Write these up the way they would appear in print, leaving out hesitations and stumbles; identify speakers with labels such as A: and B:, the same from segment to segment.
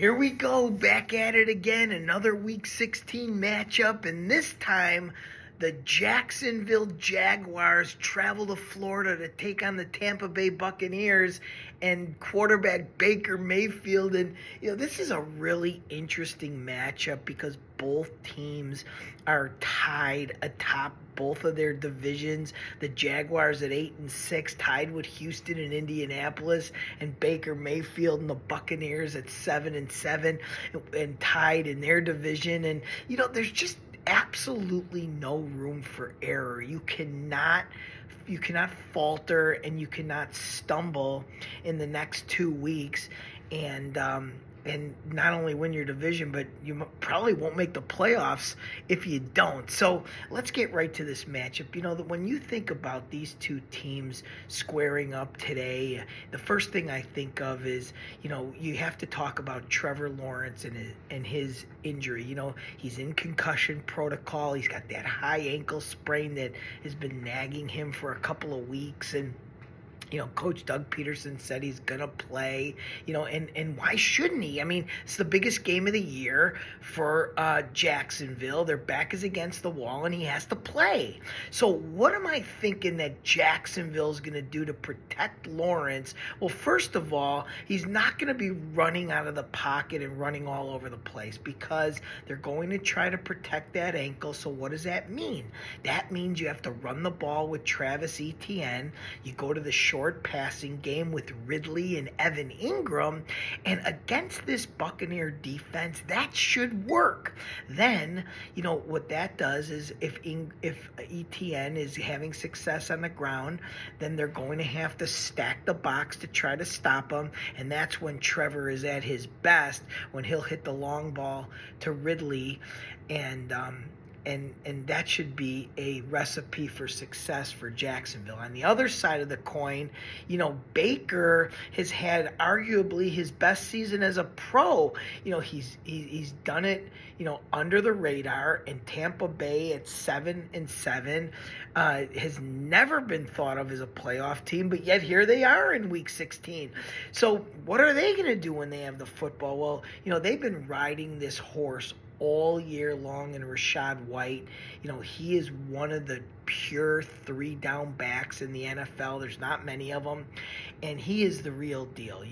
A: Here we go, back at it again, another Week 16 matchup, and this time the Jacksonville Jaguars travel to Florida to take on the Tampa Bay Buccaneers and quarterback Baker Mayfield. And, this is a really interesting matchup because both teams are tied atop both of their divisions. The Jaguars at 8-6, tied with Houston and Indianapolis, and Baker Mayfield and the Buccaneers at 7-7 and tied in their division. And there's just absolutely no room for error. You cannot falter and you cannot stumble in the next 2 weeks and not only win your division, but you probably won't make the playoffs if you don't. So let's get right to this matchup. That when you think about these two teams squaring up today, the first thing I think of is, you have to talk about Trevor Lawrence and his injury. He's in concussion protocol. He's got that high ankle sprain that has been nagging him for a couple of weeks, and Coach Doug Peterson said he's going to play, and why shouldn't he? I mean, it's the biggest game of the year for Jacksonville. Their back is against the wall, and he has to play. So what am I thinking that Jacksonville's going to do to protect Lawrence? Well, first of all, he's not going to be running out of the pocket and running all over the place because they're going to try to protect that ankle. So what does that mean? That means you have to run the ball with Travis Etienne. You go to the short passing game with Ridley and Evan Ingram, and against this Buccaneer defense, that should work. Then, what that does is if Etienne is having success on the ground, then they're going to have to stack the box to try to stop him, and that's when Trevor is at his best, when he'll hit the long ball to Ridley, and that should be a recipe for success for Jacksonville. On the other side of the coin, Baker has had arguably his best season as a pro. He's done it, under the radar, and Tampa Bay at 7-7 has never been thought of as a playoff team, but yet here they are in Week 16. So what are they going to do when they have the football? Well, they've been riding this horse all year long, and Rachaad White, he is one of the pure 3-down backs in the NFL. There's not many of them, and he is the real deal.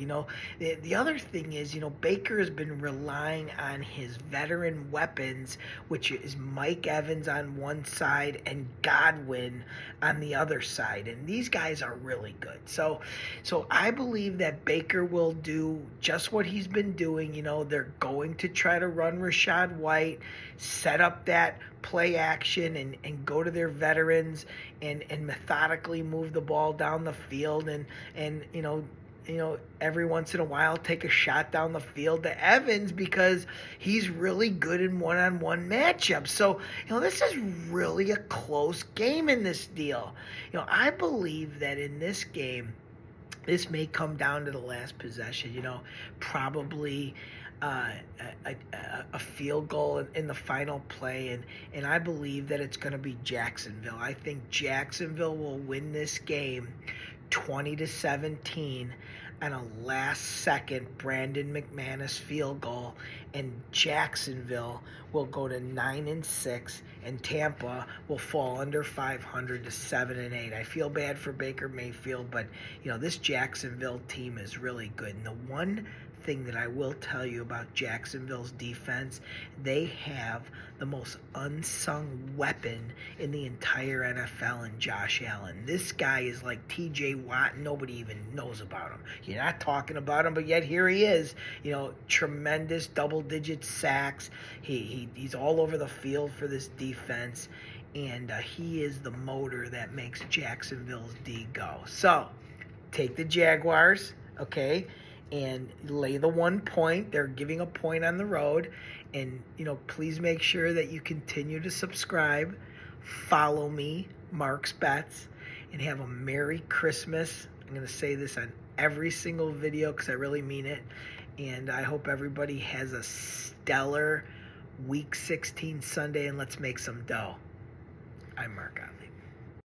A: The other thing is, Baker has been relying on his veteran weapons, which is Mike Evans on one side and Godwin on the other side, and these guys are really good. So I believe that Baker will do just what he's been doing. They're going to try to run Rachaad White, set up that play action, and go to their veterans and methodically move the ball down the field, and every once in a while take a shot down the field to Evans because he's really good in one-on-one matchups. So, this is really a close game in this deal. I believe that in this game, this may come down to the last possession, probably a field goal in the final play, and I believe that it's going to be Jacksonville. I think Jacksonville will win this game 20-17 on a last-second Brandon McManus field goal, and Jacksonville will go to 9-6, and Tampa will fall under 500 to 7-8. I feel bad for Baker Mayfield, but this Jacksonville team is really good. And the one thing that I will tell you about Jacksonville's defense, they have the most unsung weapon in the entire NFL in Josh Allen. This guy is like TJ Watt. Nobody even knows about him. You're not talking about him, but yet here he is. Tremendous double-digit sacks. He's all over the field for this defense, and he is the motor that makes Jacksonville's D go. So take the Jaguars, okay, and lay the 1 point. They're giving a point on the road. And, please make sure that you continue to subscribe, follow me, Mark's Bets, and have a Merry Christmas. I'm going to say this on every single video because I really mean it. And I hope everybody has a stellar Week 16 Sunday, and let's make some dough. I'm Mark Gottlieb.